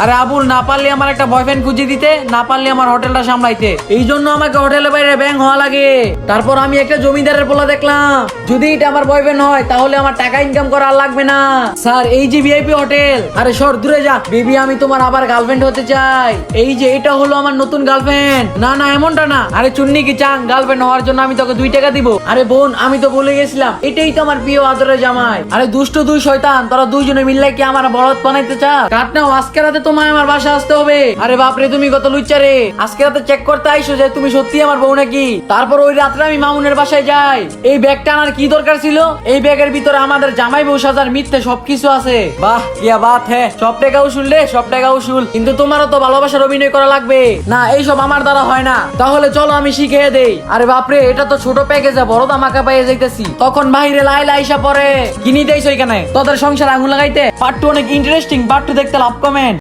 আরে আবুল, না পারলে আমার একটা বয়ফ্রেন্ড খুঁজে দিতে, না পারলে আমার হোটেলটা সামলাইতে। এই জন্য আমাকে হোটেলের বাইরে ব্যাং হওয়া লাগে। তারপর আমি একটা জমিদারের পোলা দেখলাম, যদি এটা আমার বয়ফ্রেন্ড হয় তাহলে আমার টাকা ইনকাম করা আর লাগবে না। স্যার, এই যে ভিআইপি হোটেল। আরে সর দূরে যা বেবি, আমি তোমার আবার গার্লফ্রেন্ড হতে চাই। এই যে এটা হলো আমার নতুন গার্লফ্রেন্ড। না না, এমনটা না। আরে চুন্নি কি চাং গার্লফ্রেন্ড হওয়ার জন্য আমি তোকে 2 টাকা দিব? আরে বোন, আমি তো বলে গেছিলাম এটাই তো আমার প্রিয় আদরের জামাই। আরে দুষ্ট দুই শয়তান, তোরা দুইজনে মিললে কি আমার বলদ বানাইতে চা? কাট নাও, আজকে রাতে তোমায় আমার বাসা আসতে হবে। আরে বাপরে, তুমি কত লুচ্চা রে। আজকে রাতে চেক করতে আইসো যে তুমি সত্যি আমার বউ নাকি। তারপর ওই রাত্রে আমি মামুনের বাসায় যাই। এই ব্যাগটা আনার কি দরকার ছিল? এই ব্যাগের ভিতরে আমাদের জামাই বউ সাজার মিথ্যে সবকিছু আছে। বাহ, কিয়া বাত হ্যাঁ, সব টাকা উসুল রে, সব টাকা উসুল। কিন্তু তোমারও তো ভালোবাসার অভিনয় করা লাগবে। না, এইসব আমার দ্বারা হয় না। তাহলে চলো আমি শিখিয়ে দেই। আরে বাপরে, এটা তো ছোট প্যাকেজে বড় ধামাকা পাইয়ে যাইতেছি। তখন বাহিরে লাইলা আইসা পরে কিনি দেইছো এখানে তোদের সংসার আগুন লাগাইতে। পার্ট 2 অনেক ইন্টারেস্টিং, পার্ট 2 দেখতে লাভ কমেন্ট।